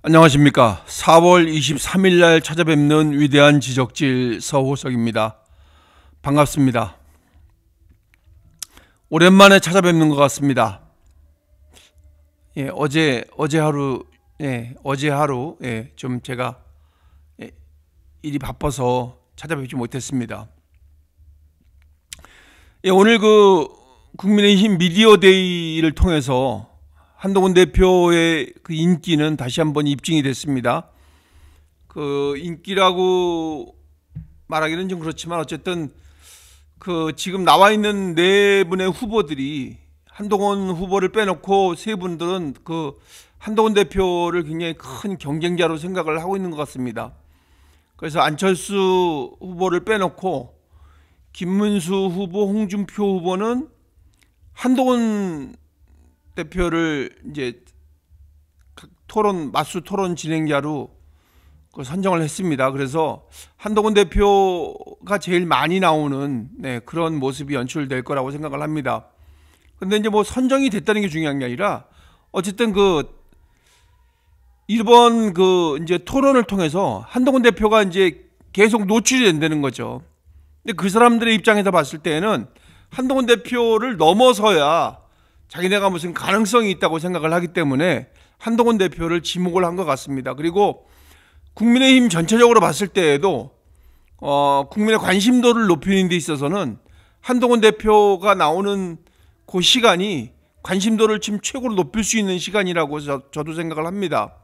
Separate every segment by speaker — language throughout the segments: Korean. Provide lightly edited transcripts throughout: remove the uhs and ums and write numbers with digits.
Speaker 1: 안녕하십니까. 4월 23일 날 찾아뵙는 위대한 지적질 서호석입니다. 반갑습니다. 오랜만에 찾아뵙는 것 같습니다. 어제 하루 좀 제가 일이 바빠서 찾아뵙지 못했습니다. 오늘 국민의힘 미디어 데이를 통해서 한동훈 대표의 그 인기는 다시 한번 입증이 됐습니다. 그 인기라고 말하기는 좀 그렇지만 어쨌든 지금 나와 있는 네 분의 후보들이 한동훈 후보를 빼놓고 세 분들은 한동훈 대표를 굉장히 큰 경쟁자로 생각을 하고 있는 것 같습니다. 그래서 안철수 후보를 빼놓고 김문수 후보, 홍준표 후보는 한동훈 대표를 이제 맞수 토론 진행자로 선정을 했습니다. 그래서 한동훈 대표가 제일 많이 나오는 그런 모습이 연출될 거라고 생각을 합니다. 근데 이제 선정이 됐다는 게 중요한 게 아니라 어쨌든 이번 이제 토론을 통해서 한동훈 대표가 이제 계속 노출이 된다는 거죠. 근데 그 사람들의 입장에서 봤을 때는 한동훈 대표를 넘어서야 자기네가 무슨 가능성이 있다고 생각을 하기 때문에 한동훈 대표를 지목을 한 것 같습니다. 그리고 국민의힘 전체적으로 봤을 때에도 국민의 관심도를 높이는 데 있어서는 한동훈 대표가 나오는 그 시간이 관심도를 지금 최고로 높일 수 있는 시간이라고 저도 생각을 합니다.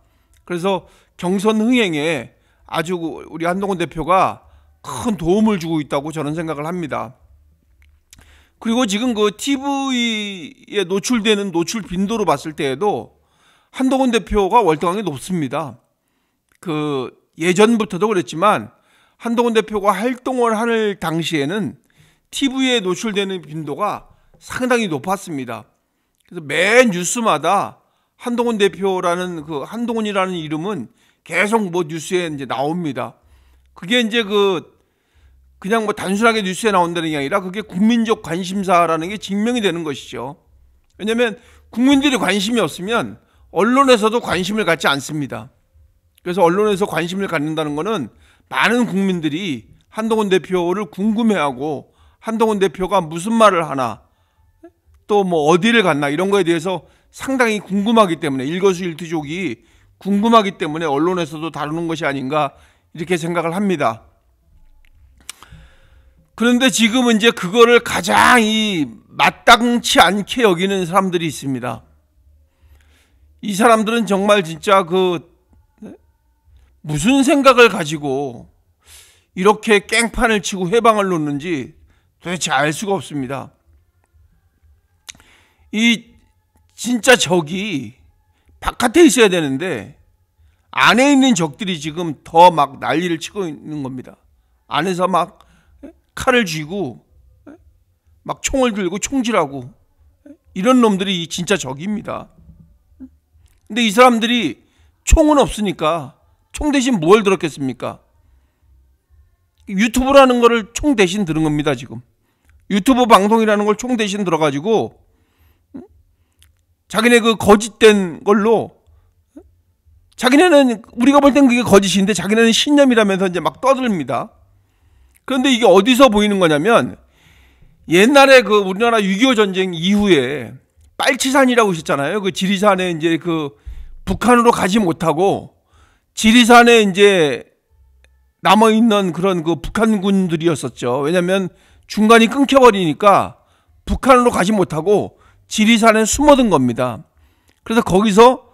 Speaker 1: 그래서 경선 흥행에 아주 우리 한동훈 대표가 큰 도움을 주고 있다고 저는 생각을 합니다. 그리고 지금 TV에 노출되는 노출 빈도로 봤을 때에도 한동훈 대표가 월등하게 높습니다. 예전부터도 그랬지만 한동훈 대표가 활동을 할 당시에는 TV에 노출되는 빈도가 상당히 높았습니다. 그래서 매 뉴스마다 한동훈 대표라는 한동훈이라는 이름은 계속 뉴스에 이제 나옵니다. 그게 이제 그냥 단순하게 뉴스에 나온다는 게 아니라 그게 국민적 관심사라는 게 증명이 되는 것이죠. 왜냐하면 국민들이 관심이 없으면 언론에서도 관심을 갖지 않습니다. 그래서 언론에서 관심을 갖는다는 것은 많은 국민들이 한동훈 대표를 궁금해하고 한동훈 대표가 무슨 말을 하나 또 어디를 갔나 이런 거에 대해서 상당히 궁금하기 때문에 일거수일투족이 궁금하기 때문에 언론에서도 다루는 것이 아닌가 이렇게 생각을 합니다. 그런데 지금은 이제 그거를 가장 마땅치 않게 여기는 사람들이 있습니다. 이 사람들은 정말 진짜 무슨 생각을 가지고 이렇게 깽판을 치고 해방을 놓는지 도대체 알 수가 없습니다. 진짜 적이 바깥에 있어야 되는데 안에 있는 적들이 지금 더 난리를 치고 있는 겁니다. 안에서 칼을 쥐고 총을 들고 총질하고 이런 놈들이 진짜 적입니다. 근데 이 사람들이 총은 없으니까 총 대신 뭘 들었겠습니까? 유튜브라는 거를 총 대신 들은 겁니다. 지금 유튜브 방송이라는 걸 총 대신 들어가지고 자기네 거짓된 걸로 자기네는 우리가 볼 땐 그게 거짓인데 자기네는 신념이라면서 이제 떠듭니다. 그런데 이게 어디서 보이는 거냐면 옛날에 우리나라 6.25 전쟁 이후에 빨치산이라고 있었잖아요. 지리산에 이제 북한으로 가지 못하고 지리산에 이제 남아있는 그런 북한군들이었었죠. 왜냐면 중간이 끊겨버리니까 북한으로 가지 못하고 지리산에 숨어든 겁니다. 그래서 거기서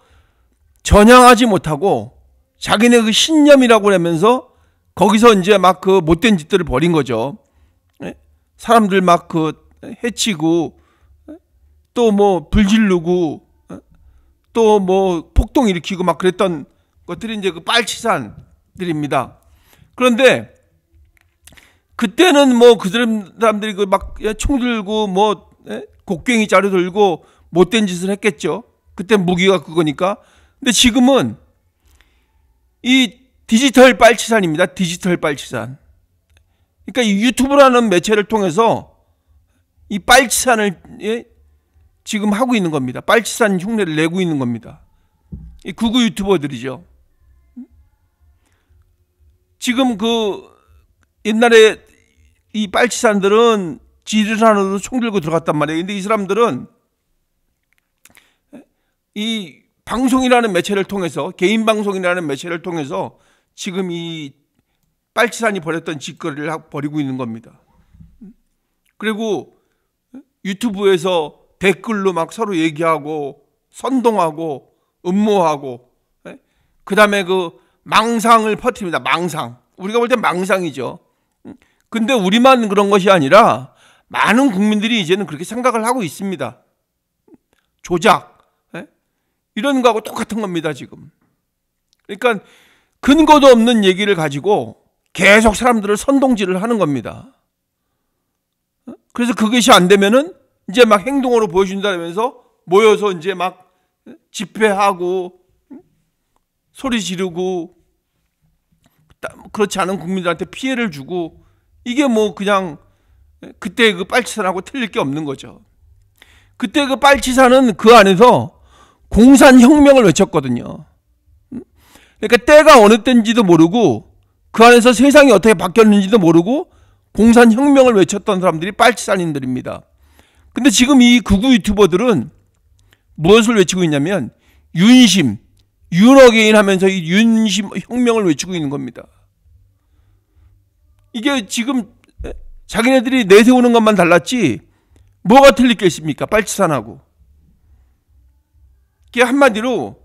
Speaker 1: 전향하지 못하고 자기네 신념이라고 하면서 거기서 이제 못된 짓들을 벌인 거죠. 사람들 해치고 또 불 지르고 또 폭동 일으키고 그랬던 것들이 이제 빨치산들입니다. 그런데 그때는 그 사람들이 총 들고 곡괭이 자루 들고 못된 짓을 했겠죠. 그때 무기가 그거니까. 근데 지금은 디지털 빨치산입니다. 디지털 빨치산. 그러니까 이 유튜브라는 매체를 통해서 이 빨치산을 지금 하고 있는 겁니다. 빨치산 흉내를 내고 있는 겁니다. 이 극우 유튜버들이죠. 지금 그 옛날에 이 빨치산들은 지리산으로 총 들고 들어갔단 말이에요. 근데 이 사람들은 이 방송이라는 매체를 통해서, 개인 방송이라는 매체를 통해서 지금 이 빨치산이 벌였던 짓거리를 벌이고 있는 겁니다. 그리고 유튜브에서 댓글로 막 서로 얘기하고 선동하고 음모하고, 그 다음에 그 망상을 퍼뜨립니다. 망상. 우리가 볼 때 망상이죠. 근데 우리만 그런 것이 아니라 많은 국민들이 이제는 그렇게 생각을 하고 있습니다. 조작, 이런 거하고 똑같은 겁니다, 지금. 그러니까 근거도 없는 얘기를 가지고 계속 사람들을 선동질을 하는 겁니다. 그래서 그것이 안 되면은 이제 막 행동으로 보여준다면서 모여서 이제 막 집회하고 소리 지르고, 그렇지 않은 국민들한테 피해를 주고, 이게 뭐 그냥 그때 그 빨치산하고 틀릴 게 없는 거죠. 그때 그 빨치산은 그 안에서 공산혁명을 외쳤거든요. 그러니까 때가 어느 때인지도 모르고 그 안에서 세상이 어떻게 바뀌었는지도 모르고 공산혁명을 외쳤던 사람들이 빨치산인들입니다. 근데 지금 이 극우 유튜버들은 무엇을 외치고 있냐면 윤심, 윤어게인 하면서 이 윤심 혁명을 외치고 있는 겁니다. 이게 지금 자기네들이 내세우는 것만 달랐지 뭐가 틀릴 게 있습니까? 빨치산하고. 이게 한마디로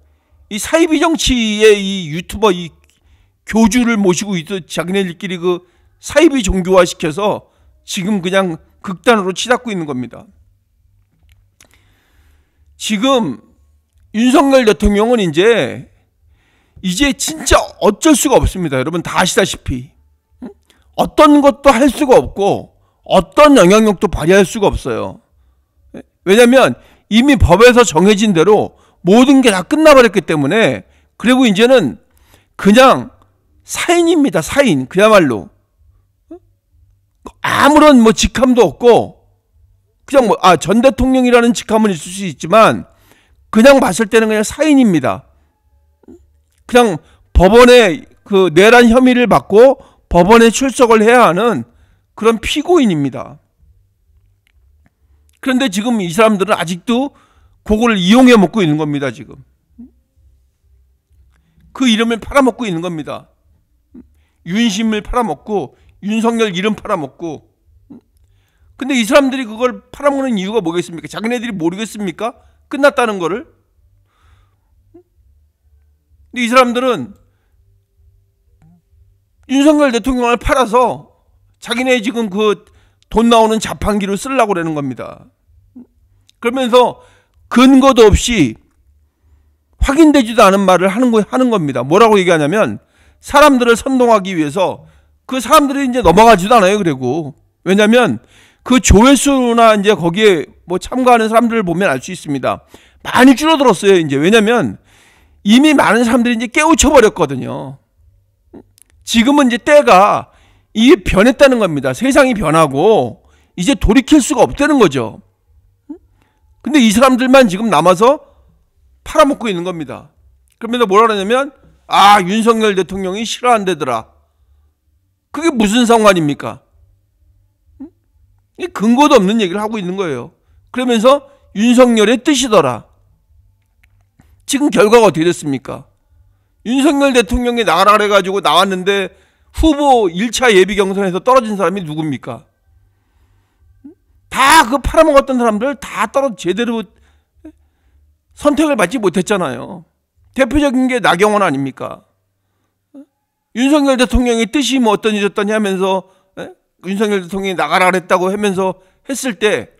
Speaker 1: 이 사이비 정치의 이 유튜버 이 교주를 모시고 있어 자기네들끼리 그 사이비 종교화 시켜서 지금 그냥 극단으로 치닫고 있는 겁니다. 지금 윤석열 대통령은 이제 진짜 어쩔 수가 없습니다. 여러분 다 아시다시피 어떤 것도 할 수가 없고 어떤 영향력도 발휘할 수가 없어요. 왜냐하면 이미 법에서 정해진 대로 모든 게 다 끝나버렸기 때문에. 그리고 이제는 그냥 사인입니다. 사인. 그야말로 아무런 뭐 직함도 없고 그냥 뭐 전 대통령이라는 직함은 있을 수 있지만 그냥 봤을 때는 그냥 사인입니다. 그냥 법원에 그 내란 혐의를 받고 법원에 출석을 해야 하는 그런 피고인입니다. 그런데 지금 이 사람들은 아직도 그거를 이용해 먹고 있는 겁니다. 지금 그 이름을 팔아먹고 있는 겁니다. 윤심을 팔아먹고 윤석열 이름 팔아먹고. 근데 이 사람들이 그걸 팔아먹는 이유가 뭐겠습니까? 자기네들이 모르겠습니까? 끝났다는 거를. 근데 이 사람들은 윤석열 대통령을 팔아서 자기네 지금 그 돈 나오는 자판기로 쓰려고 그러는 겁니다. 그러면서 근거도 없이 확인되지도 않은 말을 하는 겁니다. 뭐라고 얘기하냐면 사람들을 선동하기 위해서. 그 사람들이 이제 넘어가지도 않아요. 그리고 왜냐하면 그 조회수나 이제 거기에 뭐 참가하는 사람들을 보면 알 수 있습니다. 많이 줄어들었어요. 이제 왜냐하면 이미 많은 사람들이 이제 깨우쳐 버렸거든요. 지금은 이제 때가 이게 변했다는 겁니다. 세상이 변하고 이제 돌이킬 수가 없다는 거죠. 근데 이 사람들만 지금 남아서 팔아먹고 있는 겁니다. 그러면서 뭐라 그러냐면 윤석열 대통령이 싫어한대더라. 그게 무슨 상관입니까? 근거도 없는 얘기를 하고 있는 거예요. 그러면서 윤석열의 뜻이더라. 지금 결과가 어떻게 됐습니까? 윤석열 대통령이 나가라 그래가지고 나왔는데 후보 1차 예비 경선에서 떨어진 사람이 누굽니까? 다 그 팔아먹었던 사람들 다 제대로 선택을 받지 못했잖아요. 대표적인 게 나경원 아닙니까? 윤석열 대통령의 뜻이 뭐 어떠니 저떠니 하면서 윤석열 대통령이 나가라 그랬다고 하면서 했을 때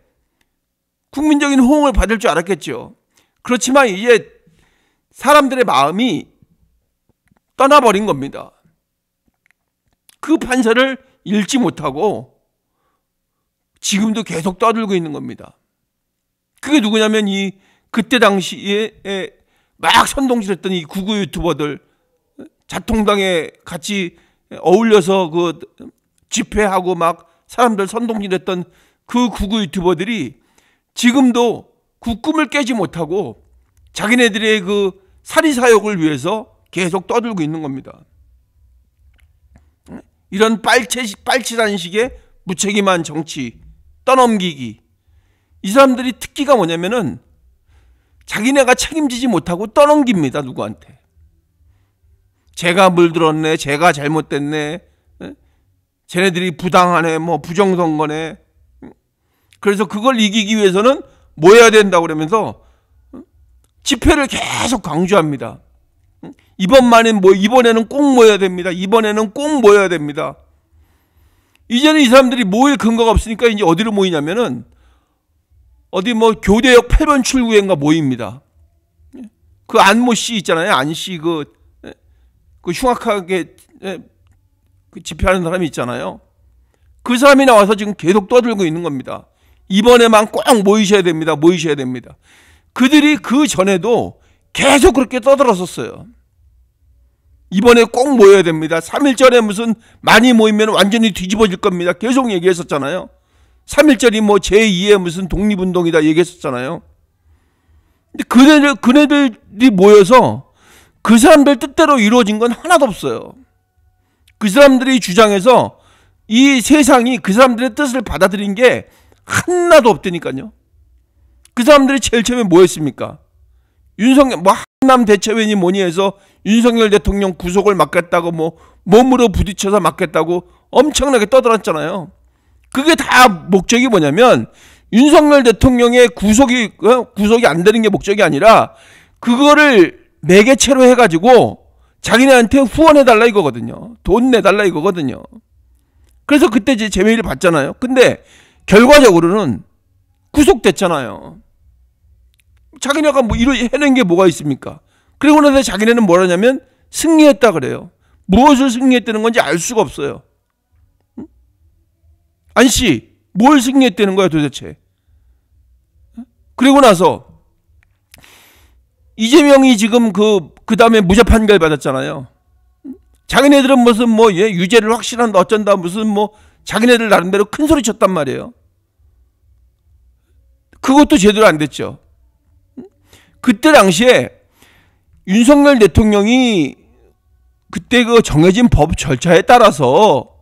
Speaker 1: 국민적인 호응을 받을 줄 알았겠죠. 그렇지만 이제 사람들의 마음이 떠나버린 겁니다. 그 판사를 읽지 못하고 지금도 계속 떠들고 있는 겁니다. 그게 누구냐면 그때 당시에 막 선동질했던 이 극우 유튜버들, 자통당에 같이 어울려서 그 집회하고 막 사람들 선동질했던 그 극우 유튜버들이 지금도 그 꿈을 깨지 못하고 자기네들의 그 사리사욕을 위해서 계속 떠들고 있는 겁니다. 이런 빨치산 식의 무책임한 정치, 떠넘기기. 이 사람들이 특기가 뭐냐면은 자기네가 책임지지 못하고 떠넘깁니다. 누구한테. 제가 물들었네, 제가 잘못됐네, 쟤네들이 부당하네, 뭐 부정선거네. 그래서 그걸 이기기 위해서는 모여야 된다고 그러면서 집회를 계속 강조합니다. 이번에는 꼭 모여야 됩니다. 이번에는 꼭 모여야 됩니다. 이제는 이 사람들이 모일 근거가 없으니까 이제 어디로 모이냐면은 어디 뭐 교대역 8번 출구인가 모입니다. 그 안모 씨 있잖아요. 안 씨 그 흉악하게 그 집회하는 사람이 있잖아요. 그 사람이 나와서 지금 계속 떠들고 있는 겁니다. 이번에만 꼭 모이셔야 됩니다. 모이셔야 됩니다. 그들이 그 전에도 계속 그렇게 떠들었었어요. 이번에 꼭 모여야 됩니다. 3.1절에 무슨 많이 모이면 완전히 뒤집어질 겁니다. 계속 얘기했었잖아요. 3.1절이 뭐 제2의 무슨 독립운동이다 얘기했었잖아요. 근데 그네들이 모여서 그 사람들 뜻대로 이루어진 건 하나도 없어요. 그 사람들이 주장해서 이 세상이 그 사람들의 뜻을 받아들인 게 하나도 없다니까요. 그 사람들이 제일 처음에 뭐 했습니까? 윤석열, 뭐 한남 대처변이 뭐니 해서 윤석열 대통령 구속을 막겠다고 뭐 몸으로 부딪혀서 막겠다고 엄청나게 떠들었잖아요. 그게 다 목적이 뭐냐면 윤석열 대통령의 구속이 안 되는 게 목적이 아니라 그거를 매개체로 해가지고 자기네한테 후원해달라 이거거든요. 돈 내달라 이거거든요. 그래서 그때 이제 제메일을 받잖아요. 근데 결과적으로는 구속됐잖아요. 자기네가 뭐 해낸 게 뭐가 있습니까? 그리고 나서 자기네는 뭐라냐면 승리했다 그래요. 무엇을 승리했다는 건지 알 수가 없어요. 안씨, 뭘 승리했다는 거야 도대체? 그리고 나서 이재명이 지금 그 다음에 무죄 판결 받았잖아요. 자기네들은 무슨 뭐 유죄를 확신한다 어쩐다 무슨 뭐 자기네들 나름대로 큰 소리 쳤단 말이에요. 그것도 제대로 안 됐죠. 그때 당시에 윤석열 대통령이 그때 그 정해진 법 절차에 따라서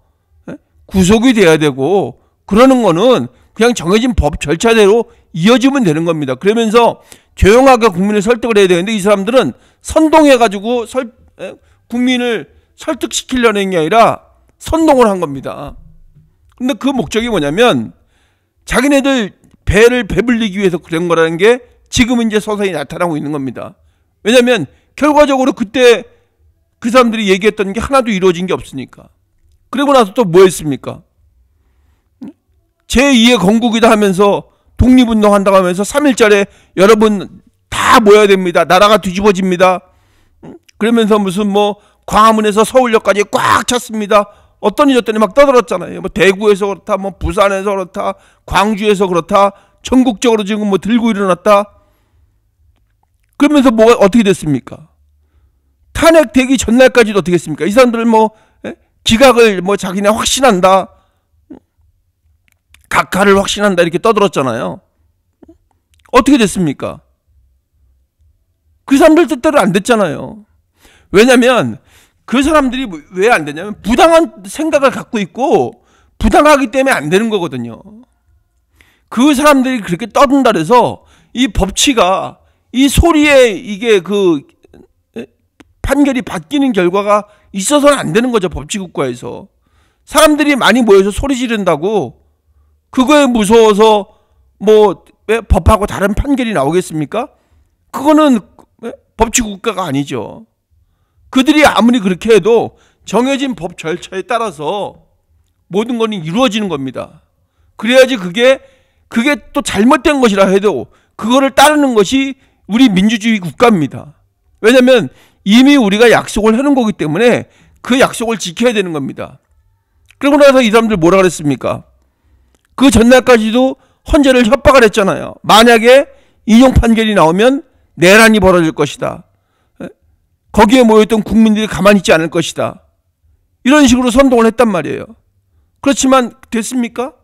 Speaker 1: 구속이 돼야 되고 그러는 거는 그냥 정해진 법 절차대로 이어지면 되는 겁니다. 그러면서 조용하게 국민을 설득을 해야 되는데 이 사람들은 선동해가지고 국민을 설득시키려는 게 아니라 선동을 한 겁니다. 근데 그 목적이 뭐냐면 자기네들 배를 배불리기 위해서 그런 거라는 게 지금 이제 서서히 나타나고 있는 겁니다. 왜냐하면 결과적으로 그때 그 사람들이 얘기했던 게 하나도 이루어진 게 없으니까. 그리고 나서 또 뭐 했습니까? 제2의 건국이다 하면서 독립운동 한다고 하면서 3.1절에 여러분 다 모여야 됩니다. 나라가 뒤집어집니다. 그러면서 무슨 뭐 광화문에서 서울역까지 꽉 찼습니다. 어떠니 저떠니 막 떠들었잖아요. 뭐 대구에서 그렇다, 뭐 부산에서 그렇다, 광주에서 그렇다, 전국적으로 지금 뭐 들고 일어났다. 그러면서 뭐가 어떻게 됐습니까? 탄핵되기 전날까지도 어떻게 했습니까? 이 사람들 뭐 기각을 뭐 자기네 확신한다, 각하를 확신한다 이렇게 떠들었잖아요. 어떻게 됐습니까? 그 사람들 뜻대로 안 됐잖아요. 왜냐면 그 사람들이 왜 안 되냐면 부당한 생각을 갖고 있고 부당하기 때문에 안 되는 거거든요. 그 사람들이 그렇게 떠든다 그래서 이 법치가 이 소리에 이게 그 판결이 바뀌는 결과가 있어서는 안 되는 거죠. 법치국가에서 사람들이 많이 모여서 소리 지른다고 그거에 무서워서 뭐 법하고 다른 판결이 나오겠습니까? 그거는 법치국가가 아니죠. 그들이 아무리 그렇게 해도 정해진 법 절차에 따라서 모든 것이 이루어지는 겁니다. 그래야지 그게 또 잘못된 것이라 해도 그거를 따르는 것이 우리 민주주의 국가입니다. 왜냐하면 이미 우리가 약속을 해놓은 거기 때문에 그 약속을 지켜야 되는 겁니다. 그러고 나서 이 사람들 뭐라 그랬습니까? 그 전날까지도 헌재를 협박을 했잖아요. 만약에 인용 판결이 나오면 내란이 벌어질 것이다. 거기에 모였던 국민들이 가만히 있지 않을 것이다. 이런 식으로 선동을 했단 말이에요. 그렇지만 됐습니까?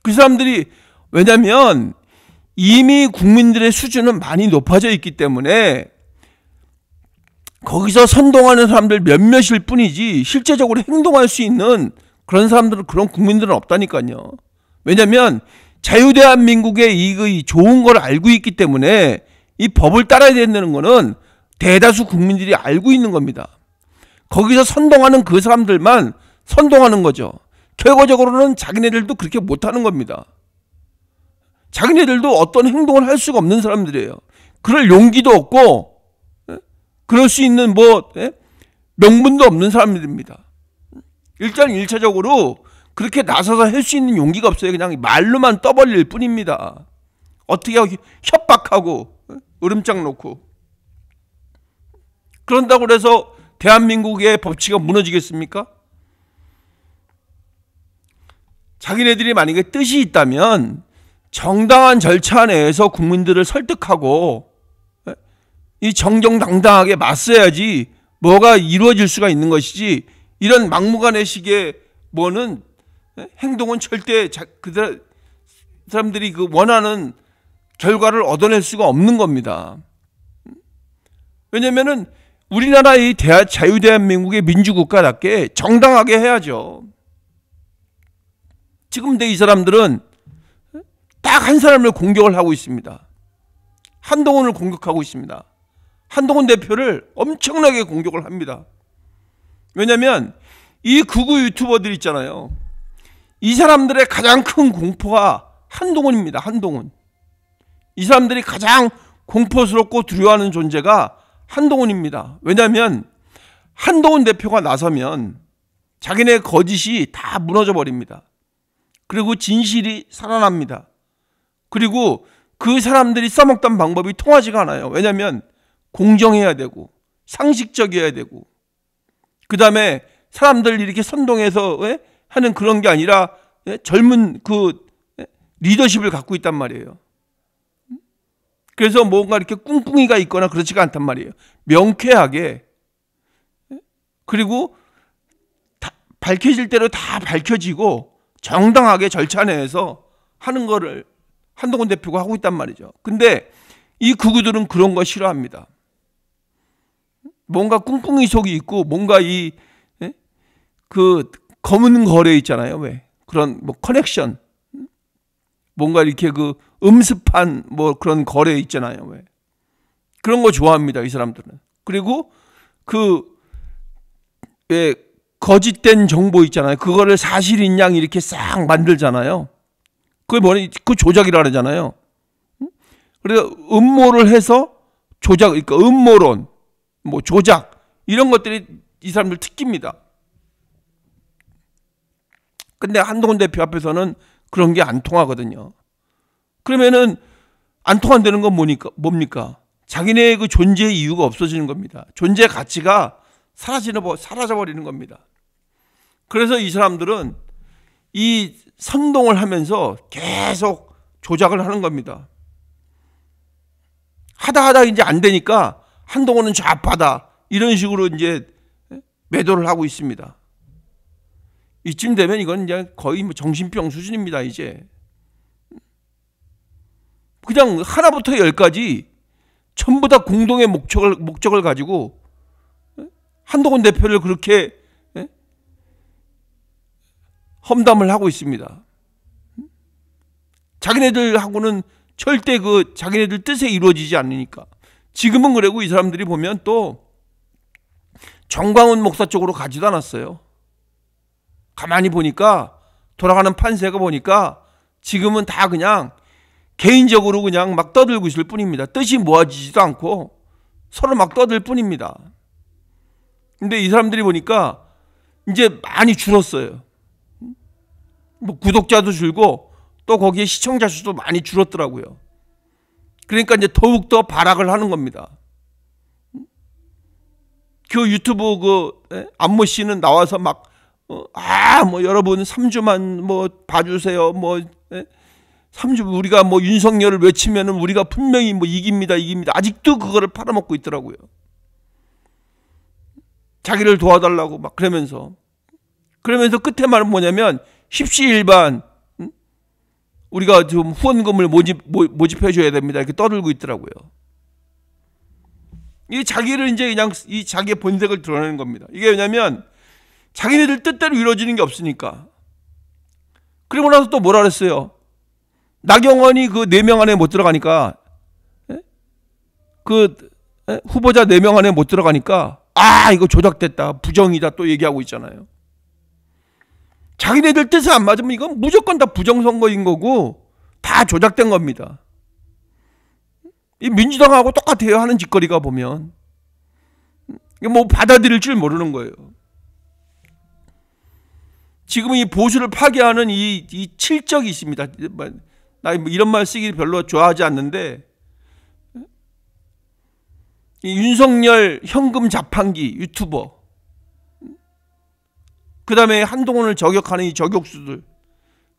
Speaker 1: 그 사람들이 왜냐하면 이미 국민들의 수준은 많이 높아져 있기 때문에 거기서 선동하는 사람들 몇몇일 뿐이지 실제적으로 행동할 수 있는 그런 사람들은, 그런 국민들은 없다니까요. 왜냐하면 자유대한민국의 이 좋은 걸 알고 있기 때문에 이 법을 따라야 된다는 거는 대다수 국민들이 알고 있는 겁니다. 거기서 선동하는 그 사람들만 선동하는 거죠. 결과적으로는 자기네들도 그렇게 못하는 겁니다. 자기네들도 어떤 행동을 할 수가 없는 사람들이에요. 그럴 용기도 없고 그럴 수 있는 명분도 없는 사람들입니다. 일단 1차적으로 그렇게 나서서 할 수 있는 용기가 없어요. 그냥 말로만 떠벌릴 뿐입니다. 어떻게 하고 협박하고 으름장 놓고. 그런다고 해서 대한민국의 법치가 무너지겠습니까? 자기네들이 만약에 뜻이 있다면 정당한 절차 내에서 국민들을 설득하고 이 정정당당하게 맞서야지 뭐가 이루어질 수가 있는 것이지, 이런 막무가내식의 행동은 절대 그 사람들이 그 원하는 결과를 얻어낼 수가 없는 겁니다. 왜냐면은 우리나라의 자유대한민국의 민주국가답게 정당하게 해야죠. 지금 이 사람들은 딱 한 사람을 공격을 하고 있습니다. 한동훈을 공격하고 있습니다. 한동훈 대표를 엄청나게 공격을 합니다. 왜냐하면 이 극우 유튜버들 있잖아요. 이 사람들의 가장 큰 공포가 한동훈입니다. 한동훈. 이 사람들이 가장 공포스럽고 두려워하는 존재가 한동훈입니다. 왜냐하면 한동훈 대표가 나서면 자기네 거짓이 다 무너져 버립니다. 그리고 진실이 살아납니다. 그리고 그 사람들이 써먹던 방법이 통하지가 않아요. 왜냐하면 공정해야 되고 상식적이어야 되고, 그 다음에 사람들 이렇게 선동해서 하는 그런 게 아니라 젊은 그 리더십을 갖고 있단 말이에요. 그래서 뭔가 이렇게 꿍꿍이가 있거나 그렇지가 않단 말이에요. 명쾌하게, 그리고 밝혀질 대로 다 밝혀지고 정당하게 절차 내에서 하는 거를 한동훈 대표가 하고 있단 말이죠. 근데 이 극우들은 그런 거 싫어합니다. 뭔가 꿍꿍이 속이 있고, 뭔가 그 검은 거래 있잖아요. 왜? 그런 커넥션, 뭔가 이렇게 그 음습한 그런 거래 있잖아요. 왜? 그런 거 좋아합니다, 이 사람들은. 그리고 왜 거짓된 정보 있잖아요. 그거를 사실인 양 이렇게 싹 만들잖아요. 그게 그 조작이라 그러잖아요. 그래서 음모를 해서 조작, 그러니까 음모론, 조작, 이런 것들이 이 사람들 특기입니다. 근데 한동훈 대표 앞에서는 그런 게 안 통하거든요. 그러면은 안 통한다는 건 뭡니까? 자기네의 그 존재의 이유가 없어지는 겁니다. 존재 가치가 사라져버리는 겁니다. 그래서 이 사람들은 이 선동을 하면서 계속 조작을 하는 겁니다. 하다 이제 안 되니까 한동훈은 좌파다, 이런 식으로 이제 매도를 하고 있습니다. 이쯤 되면 이건 이제 거의 정신병 수준입니다. 이제 그냥 하나부터 열까지 전부 다 공동의 목적을 가지고 한동훈 대표를 그렇게 험담을 하고 있습니다. 자기네들하고는 절대 자기네들 뜻에 이루어지지 않으니까. 지금은 그래고 이 사람들이 보면 또 정광훈 목사 쪽으로 가지도 않았어요. 가만히 보니까, 돌아가는 판세가 보니까 지금은 다 그냥 개인적으로 그냥 막 떠들고 있을 뿐입니다. 뜻이 모아지지도 않고 서로 막 떠들 뿐입니다. 근데 이 사람들이 보니까 이제 많이 줄었어요. 구독자도 줄고 또 거기에 시청자 수도 많이 줄었더라고요. 그러니까 이제 더욱더 발악을 하는 겁니다. 그 유튜브 안모 씨는 나와서 막 여러분 3주만 봐주세요. 3주 우리가 윤석열을 외치면은 우리가 분명히 이깁니다. 아직도 그거를 팔아먹고 있더라고요. 자기를 도와달라고 막 그러면서 끝에 말은 뭐냐면 십시일반 우리가 좀 후원금을 모집해 줘야 됩니다. 이렇게 떠들고 있더라고요. 이게 자기를 이제 그냥 이 자기의 본색을 드러내는 겁니다. 이게 왜냐면 자기네들 뜻대로 이루어지는 게 없으니까. 그리고 나서 또 뭐라 그랬어요? 나경원이 그 4명 안에 못 들어가니까, 후보자 4명 안에 못 들어가니까, 이거 조작됐다, 부정이다 또 얘기하고 있잖아요. 자기네들 뜻에 안 맞으면 이건 무조건 다 부정선거인 거고 다 조작된 겁니다. 이 민주당하고 똑같아요. 하는 짓거리가 보면. 뭐 받아들일 줄 모르는 거예요. 지금 이 보수를 파괴하는 이 칠적이 있습니다. 나 이런 말 쓰기 별로 좋아하지 않는데, 이 윤석열 현금 자판기 유튜버, 그 다음에 한동훈을 저격하는 이 저격수들,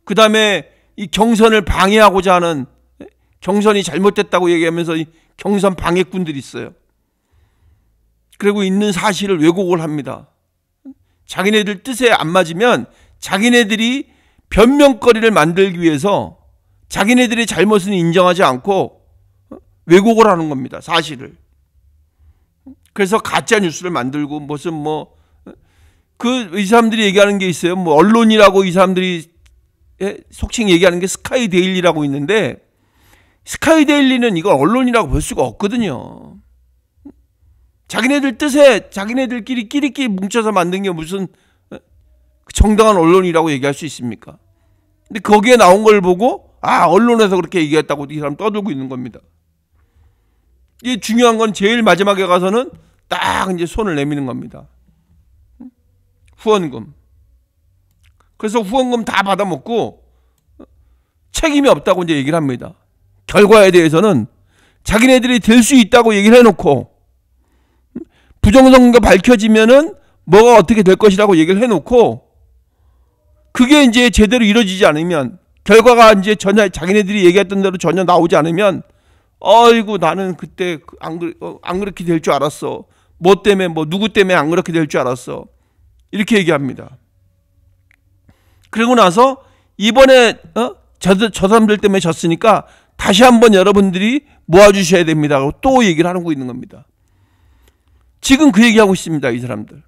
Speaker 1: 그 다음에 이 경선을 방해하고자 하는, 경선이 잘못됐다고 얘기하면서 이 경선 방해꾼들이 있어요. 그리고 있는 사실을 왜곡을 합니다. 자기네들 뜻에 안 맞으면 자기네들이 변명거리를 만들기 위해서 자기네들의 잘못은 인정하지 않고 왜곡을 하는 겁니다. 사실을. 그래서 가짜 뉴스를 만들고 무슨 이 사람들이 얘기하는 게 있어요. 언론이라고 이 사람들이 속칭 얘기하는 게 스카이데일리라고 있는데, 스카이데일리는 이걸 언론이라고 볼 수가 없거든요. 자기네들 뜻에 자기네들끼리 끼리끼리 뭉쳐서 만든 게 무슨 정당한 언론이라고 얘기할 수 있습니까? 근데 거기에 나온 걸 보고 언론에서 그렇게 얘기했다고 이 사람 떠들고 있는 겁니다. 이게 중요한 건 제일 마지막에 가서는 딱 이제 손을 내미는 겁니다. 후원금. 그래서 후원금 다 받아먹고 책임이 없다고 이제 얘기를 합니다. 결과에 대해서는 자기네들이 될 수 있다고 얘기를 해놓고, 부정선거 밝혀지면은 뭐가 어떻게 될 것이라고 얘기를 해놓고, 그게 이제 제대로 이루어지지 않으면, 결과가 이제 전혀 자기네들이 얘기했던 대로 전혀 나오지 않으면, 아이고 나는 그때 안 그렇게 될 줄 알았어. 뭐 때문에 누구 때문에 안 그렇게 될 줄 알았어. 이렇게 얘기합니다. 그리고 나서 이번에 저 사람들 때문에 졌으니까 다시 한번 여러분들이 모아주셔야 됩니다. 또 얘기를 하고 있는 겁니다. 지금 그 얘기하고 있습니다. 이 사람들.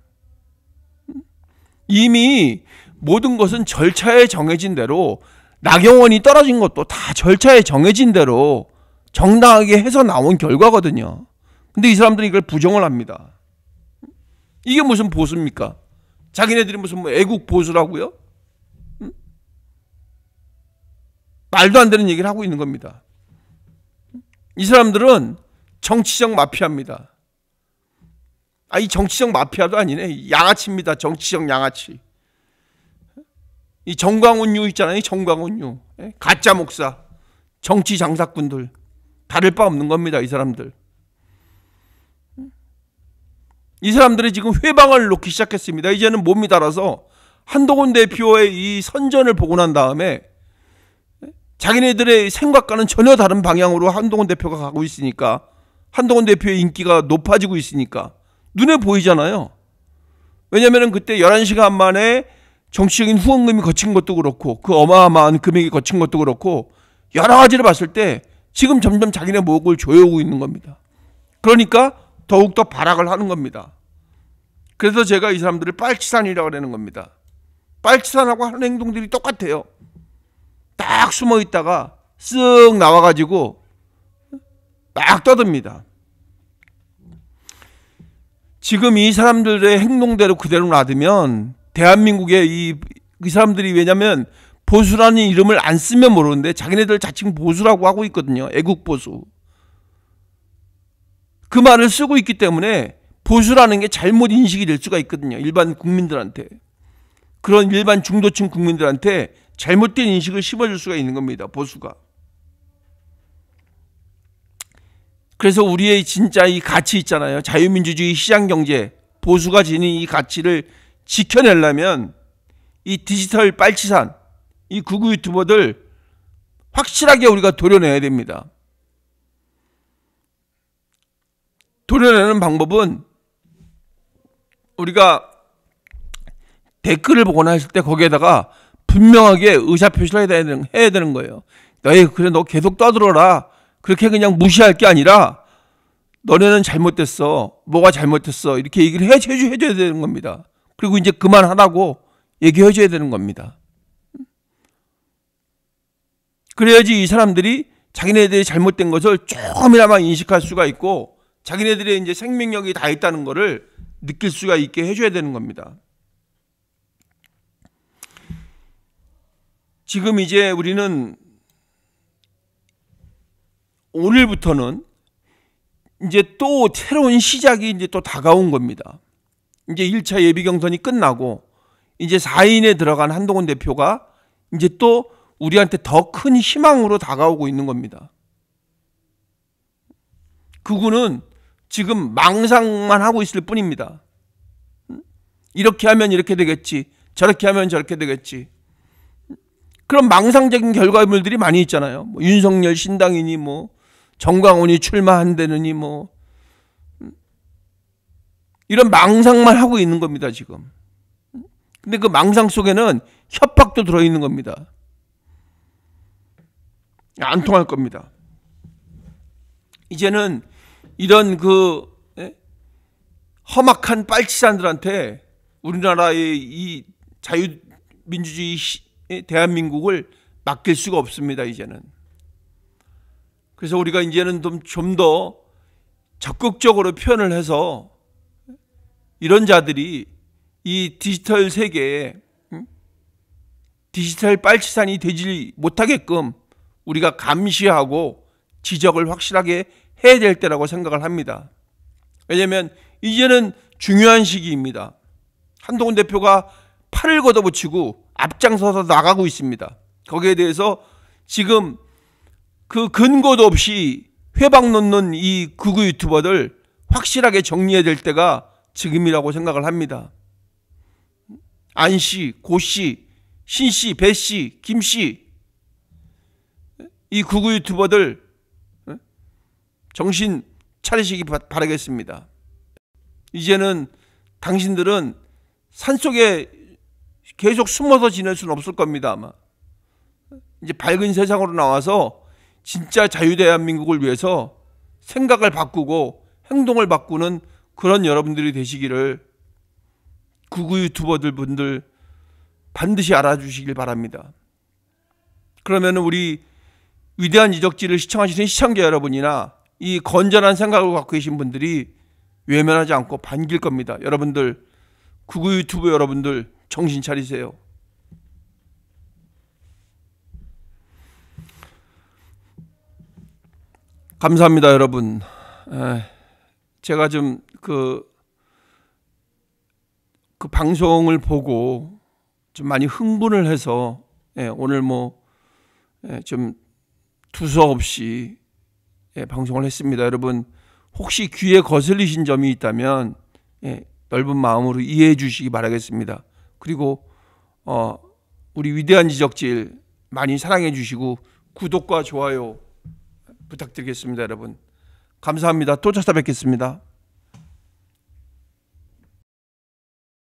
Speaker 1: 이미 모든 것은 절차에 정해진 대로, 나경원이 떨어진 것도 다 절차에 정해진 대로 정당하게 해서 나온 결과거든요. 근데 이 사람들이 이걸 부정을 합니다. 이게 무슨 보수입니까? 자기네들이 무슨 애국 보수라고요? 말도 안 되는 얘기를 하고 있는 겁니다. 이 사람들은 정치적 마피아입니다. 이 정치적 마피아도 아니네. 양아치입니다. 정치적 양아치. 이 정광훈유 있잖아요. 이 정광훈유. 가짜 목사. 정치 장사꾼들. 다를 바 없는 겁니다. 이 사람들. 이 사람들이 지금 회방을 놓기 시작했습니다. 이제는 몸이 달아서 한동훈 대표의 이 선전을 보고 난 다음에 자기네들의 생각과는 전혀 다른 방향으로 한동훈 대표가 가고 있으니까, 한동훈 대표의 인기가 높아지고 있으니까 눈에 보이잖아요. 왜냐하면 그때 11시간 만에 정치적인 후원금이 거친 것도 그렇고, 그 어마어마한 금액이 거친 것도 그렇고, 여러 가지를 봤을 때 지금 점점 자기네 목을 조여오고 있는 겁니다. 그러니까 더욱더 발악을 하는 겁니다. 그래서 제가 이 사람들을 빨치산이라고 하는 겁니다. 빨치산하고 하는 행동들이 똑같아요. 딱 숨어 있다가 쓱 나와가지고 막 떠듭니다. 지금 이 사람들의 행동대로 그대로 놔두면 대한민국의 이 사람들이, 왜냐면 보수라는 이름을 안 쓰면 모르는데 자기네들 자칭 보수라고 하고 있거든요. 애국 보수. 그 말을 쓰고 있기 때문에 보수라는 게 잘못 인식이 될 수가 있거든요. 일반 국민들한테. 그런 일반 중도층 국민들한테 잘못된 인식을 심어줄 수가 있는 겁니다. 보수가. 그래서 우리의 진짜 이 가치 있잖아요. 자유민주주의 시장경제, 보수가 지닌 이 가치를 지켜내려면 이 디지털 빨치산, 이 극우 유튜버들 확실하게 우리가 도려내야 됩니다. 도려내는 방법은 우리가 댓글을 보거나 했을 때 거기에다가 분명하게 의사표시를 해야 되는 거예요. 그래 너 계속 떠들어라. 그렇게 그냥 무시할 게 아니라 너네는 잘못됐어. 뭐가 잘못됐어. 이렇게 얘기를 해줘야 되는 겁니다. 그리고 이제 그만하라고 얘기해줘야 되는 겁니다. 그래야지 이 사람들이 자기네들이 잘못된 것을 조금이나마 인식할 수가 있고 자기네들의 이제 생명력이 다 있다는 것을 느낄 수가 있게 해줘야 되는 겁니다. 지금 이제 우리는 오늘부터는 이제 또 새로운 시작이 이제 또 다가온 겁니다. 이제 1차 예비 경선이 끝나고 이제 4인에 들어간 한동훈 대표가 이제 또 우리한테 더 큰 희망으로 다가오고 있는 겁니다. 그분은 지금 망상만 하고 있을 뿐입니다. 이렇게 하면 이렇게 되겠지. 저렇게 하면 저렇게 되겠지. 그런 망상적인 결과물들이 많이 있잖아요. 뭐 윤석열 신당이니 뭐 정광훈이 출마한다느니 뭐 이런 망상만 하고 있는 겁니다, 지금. 근데 그 망상 속에는 협박도 들어있는 겁니다. 안 통할 겁니다. 이제는 이런 험악한 빨치산들한테 우리나라의 이 자유민주주의 대한민국을 맡길 수가 없습니다, 이제는. 그래서 우리가 이제는 좀 더 적극적으로 표현을 해서 이런 자들이 이 디지털 세계에 디지털 빨치산이 되지 못하게끔 우리가 감시하고 지적을 확실하게 해야 될 때라고 생각을 합니다. 왜냐하면 이제는 중요한 시기입니다. 한동훈 대표가 팔을 걷어붙이고 앞장서서 나가고 있습니다. 거기에 대해서 지금 그 근거도 없이 회방 놓는 이 극우 유튜버들 확실하게 정리해야 될 때가 지금이라고 생각을 합니다. 안씨, 고씨, 신씨, 배씨, 김씨 이 극우 유튜버들 정신 차리시기 바라겠습니다. 이제는 당신들은 산속에 계속 숨어서 지낼 수는 없을 겁니다. 아마 이제 밝은 세상으로 나와서 진짜 자유대한민국을 위해서 생각을 바꾸고 행동을 바꾸는 그런 여러분들이 되시기를 극우 유튜버들 분들 반드시 알아주시길 바랍니다. 그러면 우리 위대한 이적지를 시청하시는 시청자 여러분이나 이 건전한 생각을 갖고 계신 분들이 외면하지 않고 반길 겁니다. 여러분들, 극우 유튜브 여러분들 정신 차리세요. 감사합니다, 여러분. 제가 좀 그 방송을 보고 좀 많이 흥분을 해서 오늘 좀 두서없이 방송을 했습니다. 여러분 혹시 귀에 거슬리신 점이 있다면 넓은 마음으로 이해해 주시기 바라겠습니다. 그리고 우리 위대한 지적질 많이 사랑해 주시고 구독과 좋아요 부탁드리겠습니다. 여러분 감사합니다. 또 찾아뵙겠습니다.